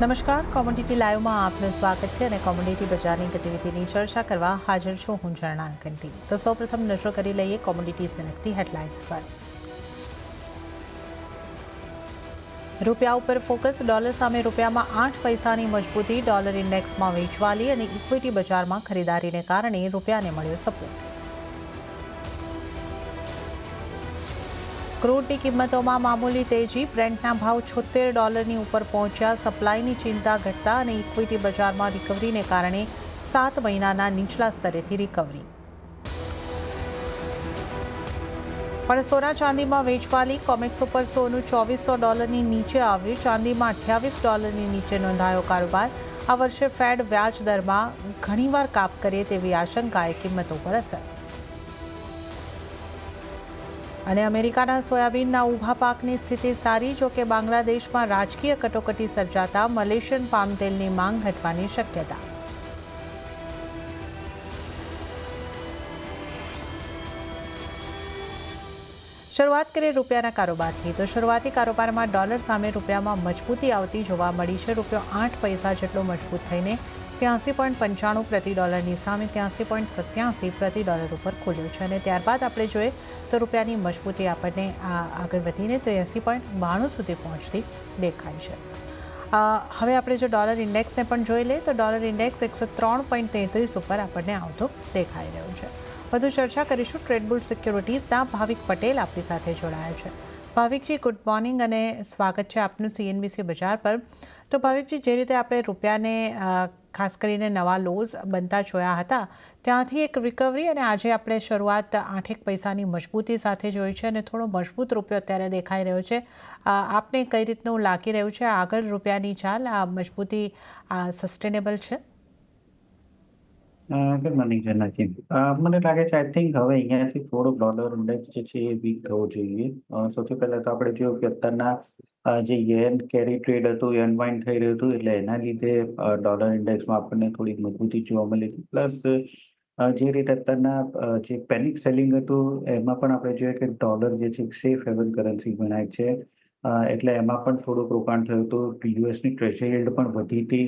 નમસ્કાર, કોમોડિટી લાઈવમાં આપનું સ્વાગત છે અને કોમોડિટી બજારની ગતિવિધિની ચર્ચા કરવા હાજર છું હું ઝરણા કંઠી. તો સૌપ્રથમ નજર કરી લઈએ કોમોડિટી સિલેક્ટની હેડલાઇન્સ પર. રૂપિયા ઉપર ફોકસ. ડોલર સામે રૂપિયામાં 8 પૈસાની મજબૂતી. ડોલર ઇન્ડેક્સમાં વેચવાલી અને ઇક્વિટી બજારમાં ખરીદારીને કારણે રૂપિયાને મળ્યો સપોર્ટ. ક્રૂડની કિંમતોમાં મામૂલી તેજી. બ્રેન્ટના ભાવ $76 ઉપર પહોંચ્યા. સપ્લાયની ચિંતા ઘટતા અને ઇક્વિટી બજારમાં રિકવરીને કારણે 7 મહિનાના નીચલા સ્તરેથી રિકવરી. પણ સોના ચાંદીમાં વેચવાલી. કોમેક્સ ઉપર સોનું $2400 નીચે આવ્યું. ચાંદીમાં $28 નીચે નોંધાયો કારોબાર. આ વર્ષે ફેડ વ્યાજ દરમાં ઘણીવાર કાપ કરે તેવી આશંકાએ કિંમતો પર અસર. અને અમેરિકાના સોયાબીનના ઊભા પાકની સ્થિતિ સારી. જોકે બાંગ્લાદેશમાં રાજકીય કટોકટી સર્જાતા મલેશિયન પામ તેલની માંગ ઘટવાની શક્યતા. શરૂઆત કરીએ રૂપિયાના કારોબારથી. તો શરૂઆતી કારોબારમાં ડોલર સામે રૂપિયામાં મજબૂતી આવતી જોવા મળી છે. રૂપિયો 8 પૈસા જેટલો મજબૂત થઈને 83.95 પ્રતિ ડોલરની સામે 83.87 પ્રતિ ડોલર ઉપર ખુલ્યો છે. અને ત્યારબાદ આપણે જોઈએ તો રૂપિયાની મજબૂતી આપણને આગળ વધીને 83.92 સુધી પહોંચતી દેખાય છે. હવે આપણે જો ડોલર ઇન્ડેક્સને પણ જોઈ લઈએ તો ડોલર ઇન્ડેક્સ 103.33 ઉપર આપણને આવતો દેખાઈ રહ્યો છે. વધુ ચર્ચા કરીશું ટ્રેડબુલ સિક્યોરિટીઝના ભાવિક પટેલ આપણી સાથે જોડાયા છે. ભાવિકજી, ગુડ મોર્નિંગ અને સ્વાગત છે આપનું CNBC બજાર પર. તો ભાવિકજી, જે રીતે આપણે રૂપિયાને ખાસ કરીને નવા લોઝ બનતા જોયા હતા ત્યાંથી એક રિકવરી અને આજે આપણે શરૂઆત 8 પૈસાની મજબૂતી સાથે જોઈ છે અને થોડો મજબૂત રૂપિયો અત્યારે દેખાઈ રહ્યો છે. આપને કઈ રીતનું લાગી રહ્યું છે આગળ રૂપિયાની ચાલ? આ મજબૂતી સસ્ટેનેબલ છે? Good morning જન્નાજી. મને લાગે છે આઈ થિંક હવે અહીંયાથી થોડો ડોલર ઇન્ડેક્સ જે છે એ વીક થવો જોઈએ. સૌથી પહેલા તો આપણે જોયું કે અત્યારના જે યેન કેરી ટ્રેડ હતું એ અનવાઇન્ડ થઈ રહ્યું હતું એટલે એના લીધે ડોલર ઇન્ડેક્સમાં આપણને થોડી મજબૂતી જોવા મળી હતી. પ્લસ જે રીતે અત્યારના જે પેનિક સેલિંગ હતું એમાં પણ આપણે જોઈએ કે ડોલર જે છે સેફ હેવન કરન્સી ગણાય છે. એટલે એમાં પણ થોડુંક રોકાણ થયું હતું. યુએસની ટ્રેઝરી યીલ્ડ પણ વધી હતી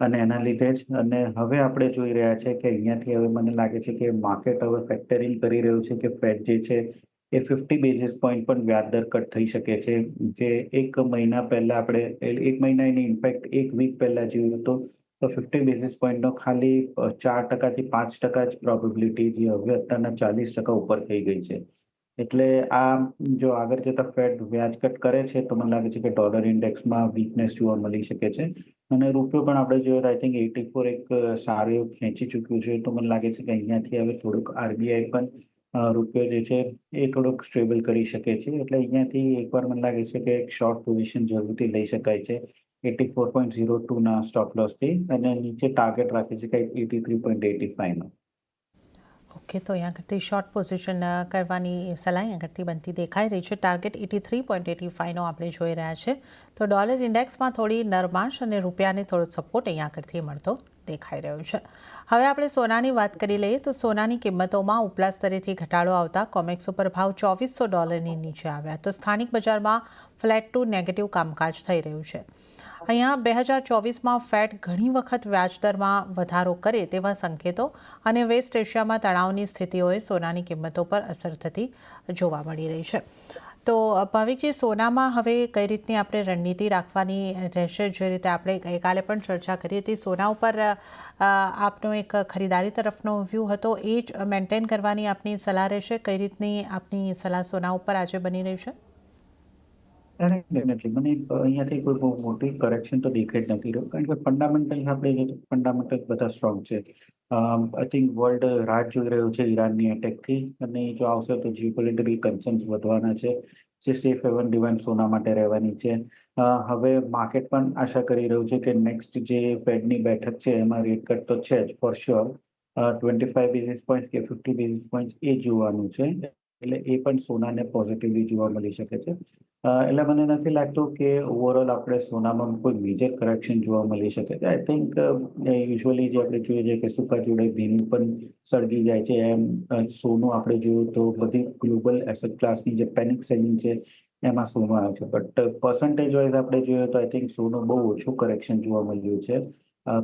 અને એના લીધે જ. અને હવે આપણે જોઈ રહ્યા છે કે અહીંયાથી હવે મને લાગે છે કે માર્કેટ હવે ફેક્ટરિંગ કરી રહ્યું છે કે ફેડ જે છે એ 50 બેઝિસ પોઈન્ટ પણ વ્યાજ દર કટ થઈ શકે છે. જે એક મહિના પહેલા આપણે એક મહિના એની ઇનફેક્ટ એક વીક પહેલા જોયું હતું તો 50 બેઝિસ પોઈન્ટનો ખાલી 4% થી 5% જ પ્રોબેબિલિટી જે હવે અત્યારના 40% ઉપર થઈ ગઈ છે. એટલે આ જો આગળ જતા ફેડ વ્યાજ કટ કરે છે તો મને લાગે છે કે ડોલર ઇન્ડેક્સમાં વીકનેસ જોવા મળી શકે છે. અને રૂપિયો પણ આપણે જોઈએ તો આઈ થિંક 84 એક સારું એવું ખેંચી ચૂક્યું છે. તો મને લાગે છે કે અહીંયાથી હવે થોડુંક આરબીઆઈ પણ રૂપિયો જે છે એ થોડુંક સ્ટેબલ કરી શકે છે. એટલે અહીંયાથી એકવાર મને લાગે છે કે એક શોર્ટ પોઝિશન જરૂરથી લઈ શકાય છે 84.02 ના સ્ટોપ લોસથી અને નીચે ટાર્ગેટ રાખે છે કંઈક 83.85 નો. ઓકે, તો અહીંયા આગળથી શોર્ટ પોઝિશન કરવાની સલાહ અહીંયા આગળથી બનતી દેખાઈ રહી છે. ટાર્ગેટ 83.85નો આપણે જોઈ રહ્યા છે. તો ડોલર ઇન્ડેક્સમાં થોડી નરમાશ અને રૂપિયાને થોડો સપોર્ટ અહીંયા આગળથી મળતો દેખાઈ રહ્યો છે. હવે આપણે સોનાની વાત કરી લઈએ તો સોનાની કિંમતોમાં ઉપલા સ્તરેથી ઘટાડો આવતા કોમેક્સ ઉપર ભાવ $2400 નીચે આવ્યા. તો સ્થાનિક બજારમાં ફ્લેટ ટુ નેગેટિવ કામકાજ થઈ રહ્યું છે. અહીંયા 2024માં ફેડ ઘણી વખત વ્યાજદરમાં વધારો કરે તેવા સંકેતો અને વેસ્ટ એશિયામાં તણાવની સ્થિતિઓએ સોનાની કિંમતો પર અસર થતી જોવા મળી રહી છે. તો ભાવિકજી, સોનામાં હવે કઈ રીતની આપણે રણનીતિ રાખવાની રહેશે? જે રીતે આપણે ગઈકાલે પણ ચર્ચા કરી હતી સોના ઉપર આપનો એક ખરીદારી તરફનો વ્યૂ હતો એ જ મેન્ટેન કરવાની આપની સલાહ રહેશે? કઈ રીતની આપની સલાહ સોના ઉપર આજે બની રહી છે? ડેફિનેટલી મને અહીંયાથી કોઈ બહુ મોટી કરેક્શન તો દેખાઈ જ નથી રહ્યું કારણ કે ફંડામેન્ટલ આપણે જોઈએ તો ફંડામેન્ટલ બધા સ્ટ્રોંગ છે. આઈ થિંક વર્લ્ડ રાહ જોઈ રહ્યું છે ઈરાનની એટેકથી અને જો આવશે તો જીઓપોલિટિકલ કન્સર્ન્સ વધવાના છે જે સેફ હેવન ડિવાઇન સોના માટે રહેવાની છે. હવે માર્કેટ પણ આશા કરી રહ્યું છે કે નેક્સ્ટ જે ફેડની બેઠક છે એમાં રેટ કટ તો છે જ ફોર શ્યોર. 25 બેઝિસ પોઈન્ટ કે 50 બેઝિસ પોઈન્ટ એ જોવાનું છે એટલે એ પણ સોનાને પોઝિટિવલી જોવા મળી શકે છે. એટલે મને નથી લાગતું કે ઓવરઓલ આપણે સોનામાં કોઈ મેજર કરેક્શન જોવા મળી શકે છે. આઈ થિંક યુઝ્યુઅલી જે આપણે જોઈએ છે કે સૂકા જોડે ભીનું પણ સળગી જાય છે એમ સોનું આપણે જોયું તો બધી ગ્લોબલ એસેટ ક્લાસની જે પેનિક સેલિંગ છે એમાં સોનું આવે છે. બટ પર્સન્ટેજ વાઇઝ આપણે જોઈએ તો આઈ થિંક સોનું બહુ ઓછું કરેક્શન જોવા મળ્યું છે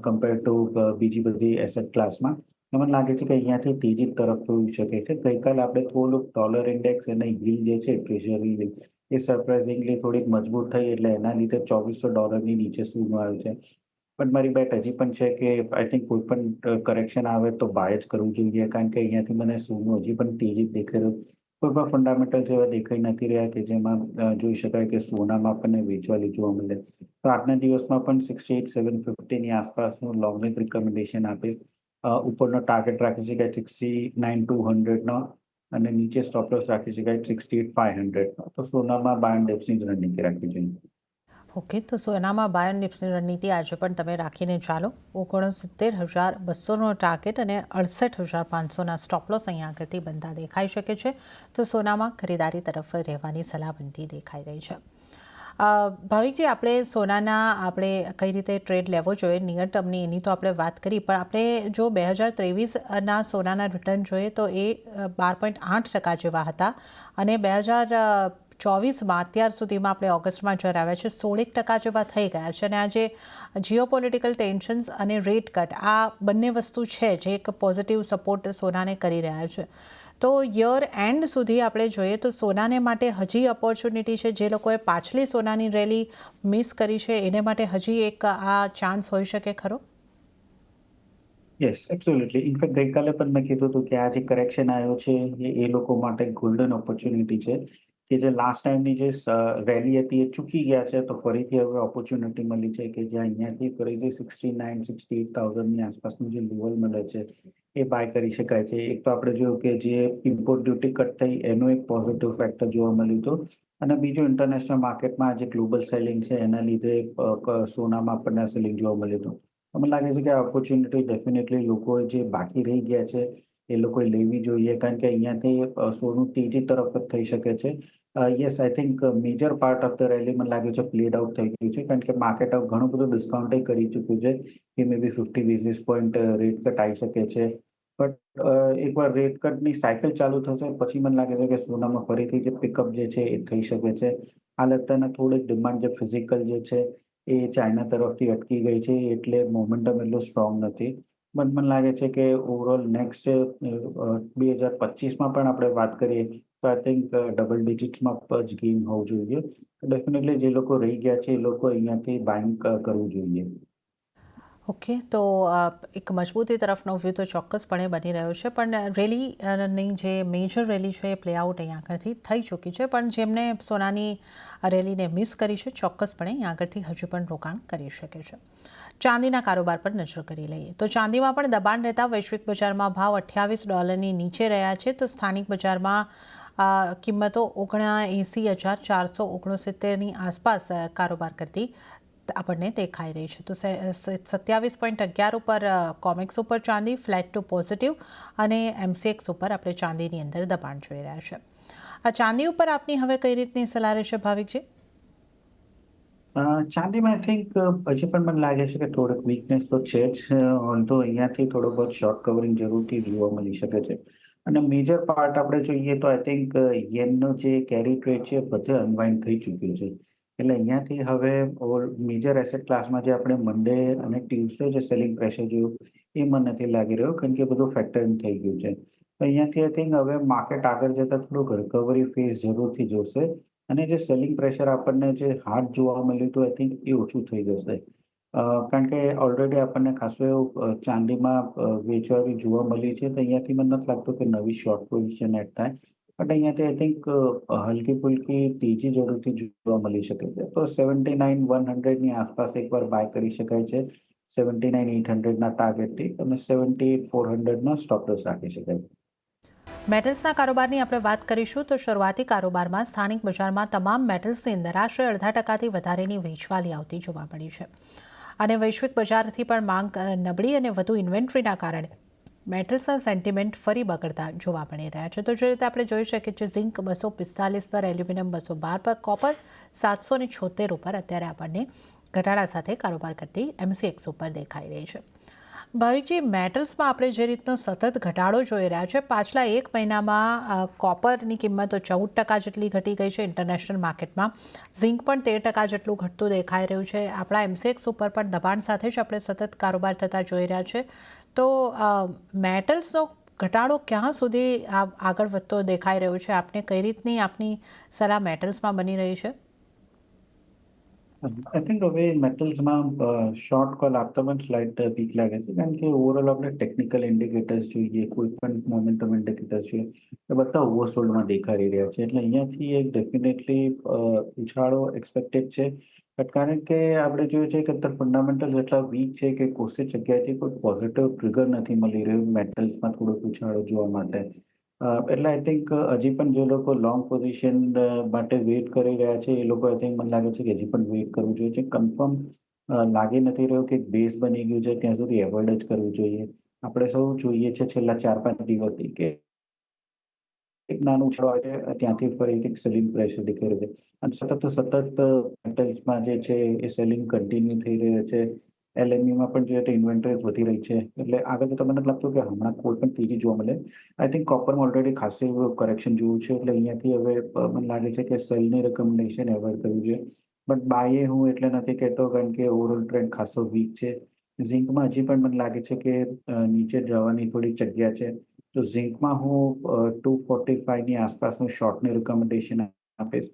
કમ્પેર ટુ બીજી બધી એસેટ ક્લાસમાં. મને લાગે છે કે અહીંયાથી તેજી તરફ જોઈ શકે છે. ગઈકાલે આપણે થોડુંક ડોલર ઇન્ડેક્સ અને yield જે છે ટ્રેઝરી yield એ સરપ્રાઇઝિંગલી થોડીક મજબૂત થઈ એટલે એના લીધે $2400 નીચે સોનું આવ્યું છે. પણ મારી બેટ હજી પણ છે કે આઈ થિંક કોઈ પણ કરેક્શન આવે તો બાય જ કરવું જોઈએ કારણ કે અહીંયાથી મને સોનું હજી પણ તેજી જ દેખાઈ રહ્યું. કોઈ પણ ફંડામેન્ટલ્સ એવા દેખાઈ નથી રહ્યા કે જેમાં જોઈ શકાય કે સોનામાં આપણને વેચવાલી જોવા મળે. તો આજના દિવસમાં પણ 68,750 આસપાસનું લોંગ રેન્જ રિકમેન્ડેશન આપીશ. ઉપરનો ટાર્ગેટ રાખી શકાય 69,200 નો અને નીચે સ્ટોપ લોસ રાખી શકાય 68,500 નો. તો સોનામાં બાય એન્ડ ડિપ્સની જ રણનીતિ રાખવી જોઈએ. ઓકે, તો સોનામાં બાય એન્ડ ડિપ્સની રણનીતિ આજે પણ તમે રાખીને ચાલો. 69,200નો ટાર્ગેટ અને 68,500ના સ્ટોપ લોસ અહીંયા આગળથી બનતા દેખાઈ શકે છે. તો સોનામાં ખરીદારી તરફ રહેવાની સલાહ બનતી દેખાઈ રહી છે. ભાવિકજી, આપણે સોનાના આપણે કઈ રીતે ટ્રેડ લેવો જોઈએ નિયર ટર્મની એની તો આપણે વાત કરી, પણ આપણે જો 2023ના સોનાના રિટર્ન જોઈએ તો એ 12.8% જેવા હતા અને 2024માં અત્યાર સુધીમાં આપણે ઓગસ્ટમાં જ્યારે આવ્યા છે 16% જેવા થઈ ગયા છે. અને આજે જીઓપોલિટિકલ ટેન્શન્સ અને રેટ કટ આ બંને વસ્તુ છે જે એક પોઝિટિવ સપોર્ટ સોનાને કરી રહ્યા છે. તો યર એન્ડ સુધી આપણે જોઈએ તો સોનાને માટે હજી ઓપોર્ચ્યુનિટી છે. જે લોકોએ પાછલી સોનાની રેલી મિસ કરી છે એને માટે હજી એક આ ચાન્સ હોઈ શકે ખરો? Yes, absolutely. ઇનફેક્ટ ગઈકાલે પણ મેં કીધું હતું કે આ જે કરેક્શન આવ્યો છે એ લોકો માટે ગોલ્ડન ઓપોર્ચ્યુનિટી છે કે જે લાસ્ટ ટાઈમની જે રેલી હતી એ ચૂકી ગયા છે તો ફરીથી હવે ઓપોર્ચ્યુનિટી મળી છે કે જ્યાં અહીંયાથી ફરીથી 69,000-68,000ની આસપાસનું જે લેવલ મળે છે એ બાય કરી શકાય છે. એક તો આપણે જોયું કે જે ઇમ્પોર્ટ ડ્યુટી કટ થઈ એનો એક પોઝિટિવ ફેક્ટર જોવા મળ્યું હતું અને બીજું ઇન્ટરનેશનલ માર્કેટમાં જે ગ્લોબલ સેલિંગ છે એના લીધે સોનામાં આપણને સેલિંગ જોવા મળ્યું હતું. મને લાગે છે કે આ ઓપોર્ચ્યુનિટી ડેફિનેટલી લોકોએ જે બાકી રહી ગયા છે એ લોકોએ લેવી જોઈએ કારણ કે અહીંયાથી સોનું તેજી તરફ જ થઈ શકે છે. Yes, I think major part of the rally મને લાગે છે પ્લેડ આઉટ થઈ ગયું છે કારણ કે માર્કેટ ઘણું બધું ડિસ્કાઉન્ટ કરી ચૂક્યું છે કે મે બી 50 બેઝિસ પોઈન્ટ રેટ કટ આવી શકે છે. બટ એકવાર રેટ કટની સાયકલ ચાલુ થશે પછી મને લાગે છે કે સોનામાં ફરીથી જે પિકઅપ જે છે એ થઈ શકે છે. હાલ અત્યારના થોડીક ડિમાન્ડ જે ફિઝિકલ જે છે એ ચાઇના તરફથી અટકી ગઈ છે એટલે મોમેન્ટમ એટલું સ્ટ્રોંગ નથી. બટ મને લાગે છે કે ઓવરઓલ નેક્સ્ટ 2025માં પણ આપણે વાત કરીએ તો આઈ થિંક ડબલ ડિજિટ્સમાં જ ગેઇન હોવું જોઈએ. ડેફિનેટલી જે લોકો રહી ગયા છે એ લોકો અહીંયાથી બાઇંગ કરવું જોઈએ. ઓકે, તો એક મજબૂતી તરફનો વ્યૂ તો ચોક્કસપણે બની રહ્યો છે. પણ રેલીની જે મેજર રેલી છે એ પ્લેઆઉટ અહીંયા આગળથી થઈ ચૂકી છે. પણ જેમને સોનાની રેલીને મિસ કરી છે ચોક્કસપણે અહીંયા આગળથી હજુ પણ રોકાણ કરી શકે છે. ચાંદીના કારોબાર પર નજર કરી લઈએ તો ચાંદીમાં પણ દબાણ રહેતા વૈશ્વિક બજારમાં ભાવ $28ની નીચે રહ્યા છે. તો સ્થાનિક બજારમાં કિંમતો 79,469ની આસપાસ કારોબાર કરતી આપણને દેખાઈ રહી છે. તો 27.11 ઉપર કોમેક્સ ઉપર ચાંદી ફ્લેટ ટુ પોઝિટિવ અને MCX ઉપર આપણે ચાંદીની અંદર દબાણ જોઈ રહ્યા છે. આ ચાંદી ઉપર આપની હવે કઈ રીતની સલાહ રહેશે ભાવિકજી? ચાંદીમાં આઈ થિંક હજી પણ મને લાગે છે કે થોડોક વીકનેસ તો છે જ ઓલ્ધો અહીંયાથી થોડો બહુ શોર્ટ કવરિંગ જરૂરથી જોવા મળી શકે છે. અને મેજર પાર્ટ આપણે જોઈએ તો આઈ થિંક યેનનો જે કેરી ટ્રેડ છે બધે અનવાઇન્ડ થઈ ચૂક્યું છે. એટલે અહીંયાથી હવે મેજર એસેટ ક્લાસમાં જે આપણે મંડે અને ટ્યુઝડે જે સેલિંગ પ્રેશર જોયું એ મને નથી લાગી રહ્યો કારણ કે બધું ફેક્ટર ઇન થઈ ગયું છે. અહીંયાથી આઈ થિંક હવે માર્કેટ આગળ જતાં થોડુંક રિકવરી ફેઝ જરૂરથી જોશે અને જે સેલિંગ પ્રેશર આપણને જે હાર્ડ જોવા મળ્યું હતું આઈ થિંક એ ઓછું થઈ જશે. કારણ કે ઓલરેડી આપણને ખાસું એવું ચાંદીમાં વેચવાલી જોવા મળી છે તો અહીંયાથી મને નથી લાગતું કે નવી શોર્ટ પોઝિશન એડ થાય. બટ અહીંયાથી આઈ થિંક હલકી ફુલકી તેજી જરૂરથી જોવા મળી શકે છે. તો 79,100ની આસપાસ એકવાર બાય કરી શકાય છે. 79,800ના ટાર્ગેટથી અને 78,400નો સ્ટોપ લોસ રાખી શકાય. મેટલ્સના કારોબારની આપણે વાત કરીશું તો શરૂઆતી કારોબારમાં સ્થાનિક બજારમાં તમામ મેટલ્સની અંદર આશરે 0.5%થી વધારેની વેચવાલી આવતી જોવા મળી છે. અને વૈશ્વિક બજારથી પણ માંગ નબળી અને વધુ ઇન્વેન્ટરીના કારણે મેટલ્સના સેન્ટિમેન્ટ ફરી બગડતા જોવા મળી રહ્યા છે. તો જે રીતે આપણે જોઈ શકીએ છીએ ઝિંક 245 પર, એલ્યુમિનિયમ 212 પર, કોપર 776 ઉપર અત્યારે આપણને ઘટાડા સાથે કારોબાર કરતી MCX ઉપર દેખાઈ રહી છે. ભાવિકજી, મેટલ્સમાં આપણે જે રીતનો સતત ઘટાડો જોઈ રહ્યા છે, પાછલા એક મહિનામાં કોપરની કિંમતો 14% જેટલી ઘટી ગઈ છે ઇન્ટરનેશનલ માર્કેટમાં. ઝિંક પણ 13% જેટલું ઘટતું દેખાઈ રહ્યું છે. આપણા એમસીએક્સ ઉપર પણ દબાણ સાથે જ આપણે સતત કારોબાર થતા જોઈ રહ્યા છે. તો મેટલ્સનો ઘટાડો ક્યાં સુધી આગળ વધતો દેખાઈ રહ્યો છે? આપને કઈ રીતની આપની સલાહ મેટલ્સમાં બની રહી છે? આઈ થિંક હવે મેટલ્સમાં શોર્ટ કોલ આપતા પણ સ્લાઇટ વીક લાગે છે, કારણ કે ઓવરઓલ આપણે ટેકનિકલ ઇન્ડિકેટર્સ જોઈએ, કોઈ પણ મોમેન્ટમ ઇન્ડિકેટર્સ જોઈએ, એ બધા ઓવરસોલ્ડમાં દેખાઈ રહ્યા છે. એટલે અહીંયાથી એક ડેફિનેટલી ઉછાળો એક્સપેક્ટેડ છે. બટ કારણ કે આપણે જોયું છે કે અત્યારે ફંડામેન્ટલ એટલા વીક છે કે કોશિશ જગ્યાએથી કોઈ પોઝિટિવ ટ્રિગર નથી મળી રહ્યું મેટલ્સમાં થોડોક ઉછાળો જોવા માટે. એટલે આઈ થિંક હજી પણ જે લોકો લોંગ પોઝિશન માટે વેઇટ કરી રહ્યા છે, એ લોકો આઈ થિંક મને લાગે છે કે હજી પણ વેઇટ કરવું જોઈએ છે. કન્ફર્મ લાગી નથી રહ્યું કે બેઝ બની ગયું છે ત્યાં સુધી એવોઇડ જ કરવું જોઈએ. આપણે સૌ જોઈએ છે છેલ્લા 4-5 દિવસથી કે એક નાનો ઉછાળો આવે છે, ત્યાંથી ફરી એક સેલિંગ પ્રેશર દેખાઈ રહ્યું છે. અને સતત મેટલ્સમાં જે છે એ સેલિંગ કન્ટિન્યુ થઈ રહ્યો છે. એલએમઈમાં પણ જોઈએ તો ઇન્વેન્ટરી વધી રહી છે. એટલે આગળ તો મને નથી લાગતું કે હમણાં કોઈ પણ તેજી જોવા મળે. આઈ થિંક કોપરમાં ઓલરેડી ખાસી કરેક્શન જોયું છે. એટલે અહીંયાથી હવે મને લાગે છે કે સેલની રેકમેન્ડેશન એવોઇડ કરવી જોઈએ. બટ બાય હું એટલે નથી કહેતો, કારણ કે ઓવરઓલ ટ્રેન્ડ ખાસો વીક છે. ઝિંકમાં હજી પણ મને લાગે છે કે નીચે જવાની થોડી જગ્યા છે. તો ઝિંકમાં હું 245 ની આસપાસનું શોર્ટની રિકમેન્ડેશન આપીશ.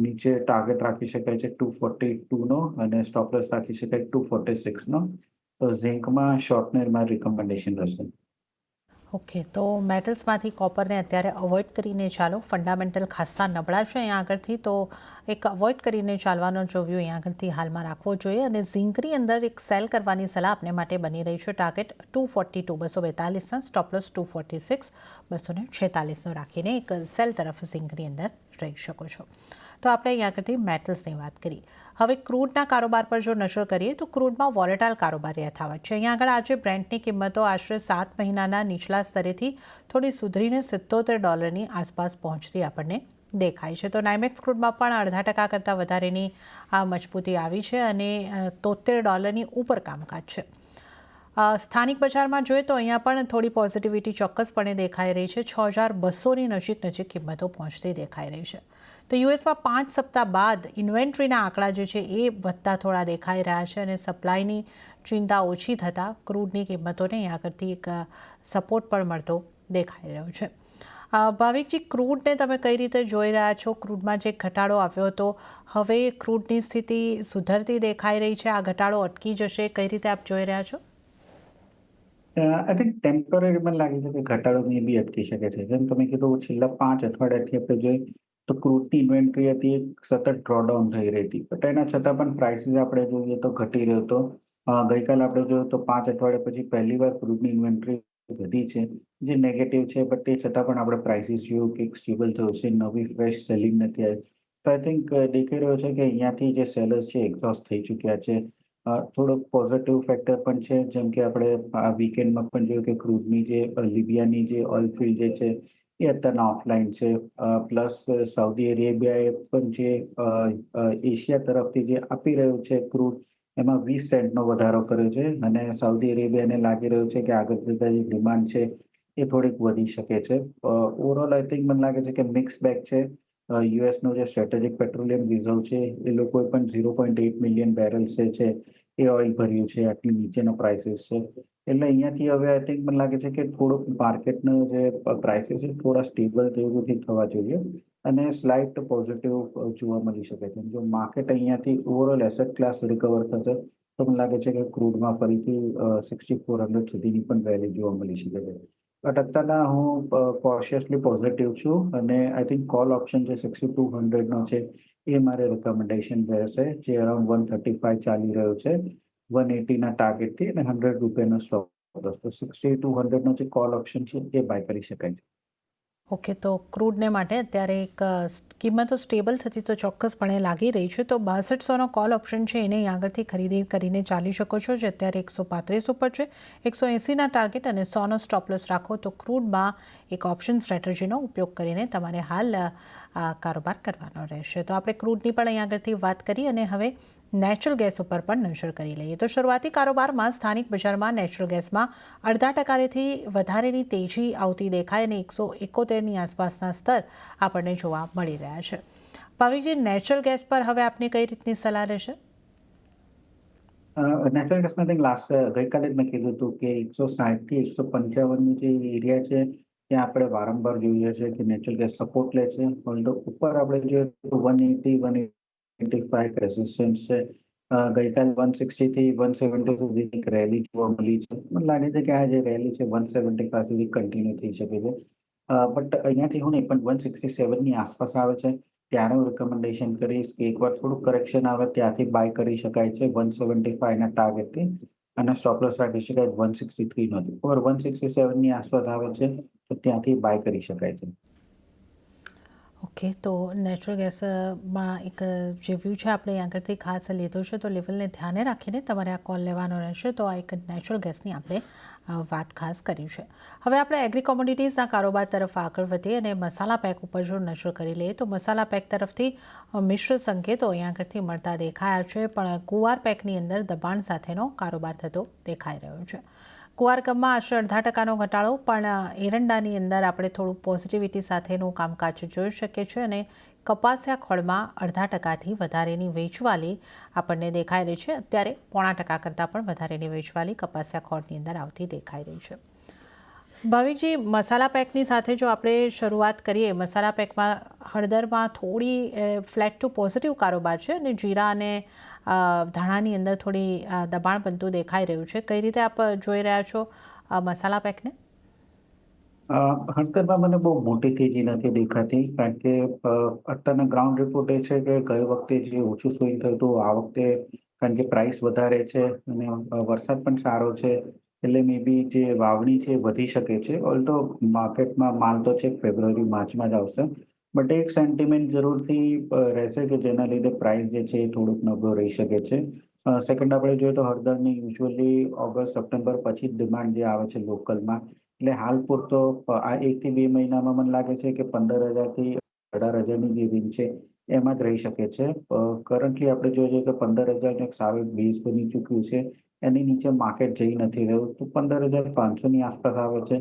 નીચે ટાર્ગેટ રાખી શકાય છે 242 નો, અને સ્ટોપ લોસ રાખી શકાય 246 નો. તો ઝિંકમાં શોર્ટને મારી રિકમેન્ડેશન રહેશે. ઓકે, તો મેટલ્સમાંથી કોપરને અત્યારે અવોઇડ કરીને ચાલો. ફંડામેન્ટલ ખાસ્સા નબળા છે અહીંયા આગળથી, તો એક અવોઇડ કરીને ચાલવાનો જો વ્યૂ અહીંયા આગળથી હાલમાં રાખવો જોઈએ. અને ઝિંકની અંદર એક સેલ કરવાની સલાહ આપને માટે બની રહી છે. ટાર્ગેટ 242, 242ના, સ્ટોપ લોસ 246, 246નો રાખીને એક સેલ તરફ ઝિંકની અંદર રહી શકો છો. તો આપણે અહીંયા આગળથી મેટલ્સની વાત કરી. હવે ક્રૂડના કારોબાર પર જો નજર કરીએ તો ક્રૂડમાં વોલેટાઇલ કારોબાર યથાવત છે. અહીંયા આગળ આજે બ્રેન્ટની કિંમતો આશરે 7 મહિનાના નીચલા સ્તરેથી થોડી સુધરીને $77 આસપાસ પહોંચતી આપણને દેખાય છે. તો નાઇમેક્સ ક્રૂડમાં પણ 0.5% કરતાં વધારેની આ મજબૂતી આવી છે અને $73 ઉપર કામકાજ છે. સ્થાનિક બજારમાં જોઈએ તો અહીંયા પણ થોડી પોઝિટિવિટી ચોક્કસપણે દેખાઈ રહી છે. 6,200ની નજીક કિંમતો પહોંચતી દેખાઈ રહી છે. તો યુએસમાં 5 સપ્તાહ બાદ ઇન્વેન્ટરીના આંકડા જે છે એ વધતા થોડા દેખાઈ રહ્યા છે અને સપ્લાયની ચિંતા ઓછી થતાં ક્રૂડની કિંમતોને અહીંયા આગળથી એક સપોર્ટ પણ મળતો દેખાઈ રહ્યો છે. ભાવિકજી, ક્રૂડને તમે કઈ રીતે જોઈ રહ્યા છો? ક્રૂડમાં જે ઘટાડો આવ્યો હતો, હવે ક્રૂડની સ્થિતિ સુધરતી દેખાઈ રહી છે? આ ઘટાડો અટકી જશે? કઈ રીતે આપ જોઈ રહ્યા છો? આઈ થિંક ટેમ્પરરી મને લાગે છે કે ઘટાડો મે બી અટકી શકે છે. જેમ તમે કીધું, છેલ્લા 5 અઠવાડિયાથી આપણે જોઈએ તો ક્રૂડની ઇન્વેન્ટરી હતી એ સતત ડ્રોડાઉન થઈ રહી હતી. બટ એના છતાં પણ પ્રાઇસીસ આપણે જોઈએ તો ઘટી રહ્યો હતો. ગઈકાલે આપણે જોયું તો 5 અઠવાડિયા પછી પહેલી વાર ક્રૂડની ઇન્વેન્ટરી વધી છે, જે નેગેટિવ છે. બટ તે છતાં પણ આપણે પ્રાઇસીસ જોયું કે સ્ટેબલ થયું છે, નવી ફ્રેશ સેલિંગ નથી આવી. તો આઈ થિંક દેખાઈ રહ્યો છે કે અહીંયાથી જે સેલર્સ છે એક્ઝોસ્ટ થઈ ચૂક્યા છે. થોડોક પોઝિટિવ ફેક્ટર પણ છે, જેમ કે આપણે આ વીકેન્ડમાં પણ જોયું કે ક્રૂડની જે લિબિયાની જે ઓઇલ ફિલ્ડ જે છે એ અત્યારના ઓફલાઈન છે. પ્લસ સાઉદી અરેબિયાએ પણ જે એશિયા તરફથી જે આપી રહ્યું છે ક્રૂડ, એમાં 20 સેન્ટનો વધારો કર્યો છે. અને સાઉદી અરેબિયાને લાગી રહ્યું છે કે આગળ જતા જે ડિમાન્ડ છે એ થોડીક વધી શકે છે. ઓવરઓલ આઈ થિંક મને લાગે છે કે મિક્સ બેગ છે. યુએસનો જે સ્ટ્રેટેજિક પેટ્રોલિયમ રિઝર્વ છે એ લોકોએ પણ 0.8 મિલિયન બેરલ્સ છે એ ઓઇલ ભર્યું છે. આટલી નીચેનો પ્રાઇસીસ છે. એટલે અહીંયાથી હવે આઈ થિંક મને લાગે છે કે થોડુંક માર્કેટનો જે પ્રાઇસીસ છે થોડા સ્ટેબલ જેવું થવા જોઈએ અને સ્લાઇટ પોઝિટિવ જોવા મળી શકે છે. જો માર્કેટ અહીંયાથી ઓવરઓલ એસેટ ક્લાસ રિકવર થશે તો મને લાગે છે કે ક્રૂડમાં ફરીથી 6400 સુધીની પણ વેલ્યુ જોવા મળી શકે છે. બટ અત્યારના હું કોશિયસલી પોઝિટિવ છું અને આઈ થિંક કોલ ઓપ્શન જે 6200નો છે એ મારે રિકમેન્ડેશન રહેશે, જે અરાઉન્ડ 135 ચાલી રહ્યો છે 180ના ટાર્ગેટથી, અને ₹100નો સ્ટોપ લોસ. તો 6200નો જે કોલ ઓપ્શન છે એ બાય કરી શકાય છે. ઓકે, તો ક્રૂડને માટે અત્યારે એક કિંમતો સ્ટેબલ થતી તો ચોક્કસપણે લાગી રહી છે. તો 6200નો કોલ ઓપ્શન છે એને આગળથી ખરીદી કરીને ચાલી શકો છો, જે અત્યારે 135 ઉપર છે. 180ના ટાર્ગેટ અને 100નો સ્ટોપ લોસ રાખો તો ક્રૂડમાં એક ઓપ્શન સ્ટ્રેટેજીનો ઉપયોગ કરીને તમારે હાલ કારોબાર કરવાનો રહેશે. તો આપણે ક્રૂડની પણ અહીં આગળથી વાત કરી અને હવે નેચરલ ગેસ ઉપર પણ નજર કરી લઈએ તો શરૂઆતી કારોબારમાં સ્થાનિક બજારમાં નેચરલ ગેસમાં 0.5%થી વધારેની તેજી આવતી દેખાય અને 171ની આસપાસના સ્તર આપણને જોવા મળી રહ્યા છે. ભાવિકજી, નેચરલ ગેસ પર હવે આપની કઈ રીતની સલાહ રહેશે? નેચરલ ગેસમાં આઈ થિંક ગઈકાલે જ મેં કીધું હતું કે 160 થી 155નું જે એરિયા છે ત્યાં આપણે વારંવાર જોઈએ છે કે નેચરલ ગેસ સપોર્ટ લે છે. ઓલ્ધો ઉપર આપણે જોઈએ તો 180 185 રેઝિસ્ટન્સ છે. ગઈકાલે 160 થી 170 સુધી એક રેલી જોવા મળી છે. મને લાગે છે કે આ જે રેલી છે 175 સુધી કન્ટિન્યુ થઈ શકે છે. બટ અહીંયાથી હું નહીં પણ 167ની આસપાસ આવે છે ત્યારે હું રિકમેન્ડેશન કરીશ કે એકવાર થોડું કરેક્શન આવે ત્યાંથી બાય કરી શકાય છે 175ના ટાર્ગેટથી અને સ્ટોપ લોસ રાખી શકાય 163 નો. ઓર 167ની આસપાસ આવે છે તો ત્યાંથી બાય કરી શકાય છે. ઓકે, તો નેચરલ ગેસમાં એક જે વ્યૂ છે આપણે આગળથી ખાસ લીધો છે તો લેવલને ધ્યાને રાખીને તમારે આ કોલ લેવાનો રહેશે. તો આ એક નેચરલ ગેસની આપણે વાત ખાસ કરી છે. હવે આપણે એગ્રી કોમોડિટીઝના કારોબાર તરફ આગળ વધીએ અને મસાલા પેક ઉપર જો નજર કરી લઈએ તો મસાલા પેક તરફથી મિશ્ર સંકેતો અહીં આગળથી મળતા દેખાયા છે, પણ કુવાર પેકની અંદર દબાણ સાથેનો કારોબાર થતો દેખાઈ રહ્યો છે. કુવાર કમમાં આશરે 0.5%નો ઘટાડો, પણ એરંડાની અંદર આપણે થોડું પોઝિટિવિટી સાથેનું કામકાજ જોઈ શકીએ છીએ અને કપાસિયા ખોળમાં 0.5%થી વધારેની વેચવાલી આપણને દેખાઈ રહી છે. અત્યારે 0.5% કરતાં પણ વધારેની વેચવાલી કપાસિયા ખોળની અંદર આવતી દેખાઈ રહી છે. ભાવિકજી, મસાલા પેકની સાથે જો આપણે શરૂઆત કરીએ, મસાલા પેકમાં હળદરમાં થોડી ફ્લેટ ટુ પોઝિટિવ કારોબાર છે અને જીરા અને ધાણાની અંદર થોડી દબાણ બનતું દેખાઈ રહ્યું છે. કઈ રીતે આપ જોઈ રહ્યા છો મસાલા પેકને? હળદરમાં મને બહુ મોટી તેજી નથી દેખાતી કારણ કે અત્યારના ગ્રાઉન્ડ રિપોર્ટ એ છે કે ગઈ વખતે જે ઓછું સ્વિંગ થયું હતું આ વખતે કારણ કે પ્રાઇસ વધારે છે અને વરસાદ પણ સારો છે એટલે મે બી જે વાવણી છે એ વધી શકે છે. ઓલ્ધો માર્કેટમાં માલ તો છે ફેબ્રુઆરી માર્ચમાં જ આવશે, બટ એક સેન્ટિમેન્ટ જરૂરથી રહેશે કે જેના લીધે પ્રાઇસ જે છે એ થોડુંક નબળો રહી શકે છે. સેકન્ડ આપણે જોઈએ તો હળદરની યુઝ્યુઅલી ઓગસ્ટ સપ્ટેમ્બર પછી જ ડિમાન્ડ જે આવે છે લોકલમાં, એટલે હાલ પૂરતો આ 1 થી 2 મહિનામાં મને લાગે છે કે 15,000 થી 18,000ની જે રેન્જ છે એમાં જ રહી શકે છે. કરન્ટલી આપણે જોઈએ કે 15,000નું એક સારું બેઝ બની ચૂક્યું છે. એની નીચે માર્કેટ જઈ નથી રહ્યું તો 15,500ની આસપાસ આવે છે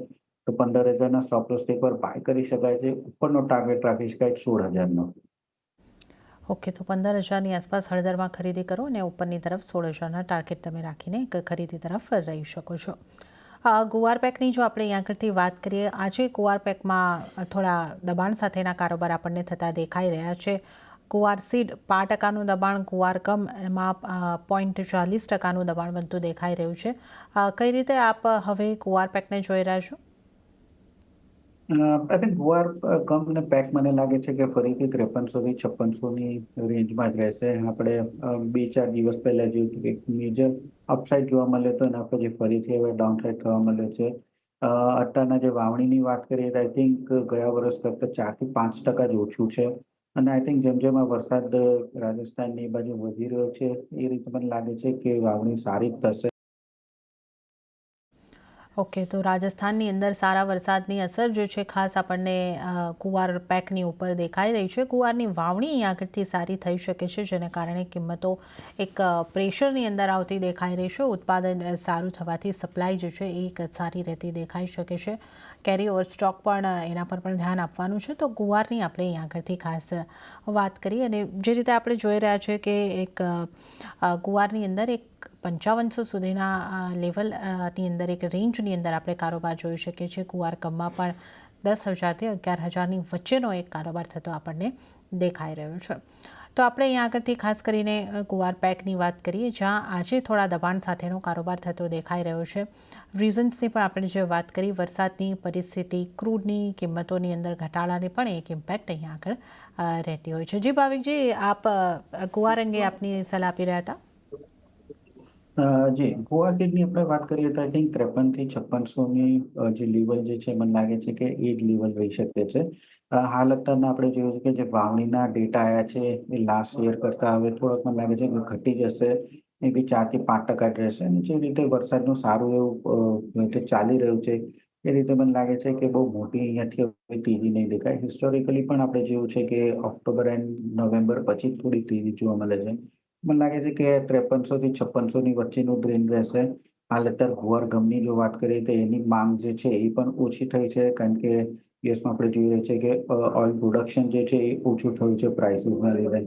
તો 15,000ના સ્ટોપ લોસ એકવાર બાય કરી શકાય છે. ઉપરનો ટાર્ગેટ રાખી શકાય 16,000નો. ઓકે, તો 15,000ની આસપાસ હળદરમાં ખરીદી કરો અને ઉપરની તરફ 16,000ના ટાર્ગેટ તમે રાખીને ખરીદી તરફ રહી શકો છો. ગુવાર પેકની જો આપણે અહીં આગળથી વાત કરીએ, આજે ગુવાર પેકમાં થોડા દબાણ સાથેના કારોબાર આપણને થતા દેખાઈ રહ્યા છે. ગુવાર સીડ 5%નું દબાણ, ગુવાર કમ એમાં 0.40%નું દબાણ બનતું દેખાઈ રહ્યું છે. કઈ રીતે આપ હવે ગુવાર પેકને જોઈ રહ્યા છો? આઈ થિંક ગુવાર કમ અને પેક મને લાગે છે કે ફરીથી 5300 થી 5600ની રેન્જમાં જ રહેશે. આપણે 2-4 દિવસ પહેલા જોયું હતું કે એક મેજર અપસાઇડ જોવા મળ્યો હતો અને પછી ફરીથી હવે ડાઉનસાઇડ થવા મળ્યો છે. અત્યારના જે વાવણીની વાત કરીએ તો આઈ થિંક ગયા વર્ષ કરતાં 4 થી 5% જ ઓછું છે અને આઈ થિંક જેમ જેમ આ વરસાદ રાજસ્થાનની બાજુ વધી રહ્યો છે એ રીતે મને લાગે છે કે વાવણી સારી જ થશે. ઓકે, તો રાજસ્થાનની અંદર સારા વરસાદની અસર જે છે ખાસ આપણને કુવાર પેકની ઉપર દેખાઈ રહી છે. કુવારની વાવણી અહીં આગળથી સારી થઈ શકે છે જેને કારણે કિંમતો એક પ્રેશરની અંદર આવતી દેખાઈ રહી છે. ઉત્પાદન સારું થવાથી સપ્લાય જે છે એ એક સારી રહેતી દેખાઈ શકે છે. કેરી ઓવર સ્ટોક પણ એના પર પણ ધ્યાન આપવાનું છે. તો ગુવારની આપણે અહીં આગળથી ખાસ વાત કરી અને જે રીતે આપણે જોઈ રહ્યા છીએ કે એક ગુવારની અંદર એક 5500 સુધીના લેવલની અંદર એક રેન્જની અંદર આપણે કારોબાર જોઈ શકીએ છીએ. કુવાર કમમાં પણ 10,000થી 11,000ની વચ્ચેનો એક કારોબાર થતો આપણને દેખાઈ રહ્યો છે. તો આપણે અહીં આગળથી ખાસ કરીને કુવાર પેકની વાત કરીએ જ્યાં આજે થોડા દબાણ સાથેનો કારોબાર થતો દેખાઈ રહ્યો છે. રીઝન્સની પણ આપણે જે વાત કરી, વરસાદની પરિસ્થિતિ, ક્રૂડની કિંમતોની અંદર ઘટાડાની પણ એક ઇમ્પેક્ટ અહીં આગળ રહેતી હોય છે. જી ભાવિકજી, આપ કુવાર અંગે આપની સલાહ આપી રહ્યા હતા. જી, ગોવા સીડની આપણે વાત કરીએ તો આઈ થિંક 53 થી 5600ની જે લેવલ જે છે મને લાગે છે કે એ જ લેવલ રહી શકે છે. હાલ અત્યારના આપણે જોયું છે કે જે વાવણીના ડેટા આવ્યા છે એ લાસ્ટ યર કરતાં હવે થોડોક મને લાગે છે કે ઘટી જશે. મે બી 4 થી 5% જ રહેશે અને જે રીતે વરસાદનું સારું એવું રીતે ચાલી રહ્યું છે એ રીતે મને લાગે છે કે બહુ મોટી અહીંયાથી હવે તેજી નહીં દેખાય. હિસ્ટોરિકલી પણ આપણે જોયું છે કે ઓક્ટોબર એન્ડ નવેમ્બર પછી થોડી તેજી જોવા મળે છે. મને લાગે છે કે 5300 થી 5600 ની વચ્ચેનું રેન્જ રહેશે. હાલ અત્યારે ગુવાર ગમની જો વાત કરીએ તો એની માંગ જે છે એ પણ ઓછી થઈ છે, કારણ કે યુએસમાં આપણે જોઈ રહ્યા છીએ કે ઓઇલ પ્રોડક્શન જે છે એ ઓછું થયું છે પ્રાઇસીસના લીધે.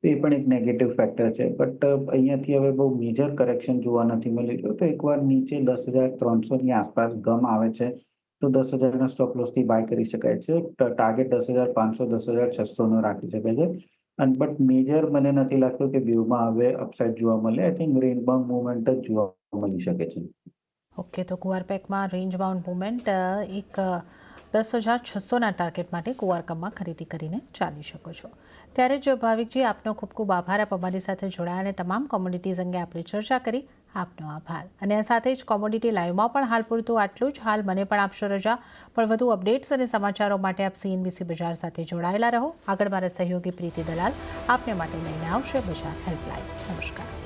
એ પણ એક નેગેટિવ ફેક્ટર છે. બટ અહીંયાથી હવે બહુ મેજર કરેક્શન જોવા નથી મળી રહ્યું. તો એકવાર નીચે 10,300 ની આસપાસ ગમ આવે છે તો 10,000ના સ્ટોપ લોસથી બાય કરી શકાય છે. ટાર્ગેટ 10,500 10,600 નો રાખી શકાય છે. અને બટ મેજર મને નથી લાગતું કે બેવમાં હવે અપસાઇડ જોવા મળે. I think range bound movement જ જોવા મળી શકે છે. ઓકે, તો કુવાર પેકમાં રેન્જ બાઉન્ડ મુવમેન્ટ એક 10,600ના ટાર્ગેટ માટે કુવારકમમાં ખરીદી કરીને ચાલી શકો છો. ત્યારે જ ભાવિકજી, આપનો ખૂબ ખૂબ આભાર. આપ અમારી સાથે જોડાયા અને તમામ કોમોડિટીઝ અંગે આપણે ચર્ચા કરી. આપનો આભાર. અને આ સાથે જ કોમોડિટી લાઈવમાં પણ હાલ પૂરતું આટલું જ. હાલ મને પણ આપશો રજા, પણ વધુ અપડેટ્સ અને સમાચારો માટે આપ CNBC બજાર સાથે જોડાયેલા રહો. આગળ મારા સહયોગી પ્રીતિ દલાલ આપને માટે લઈને આવશે બજાર હેલ્પલાઇન. નમસ્કાર.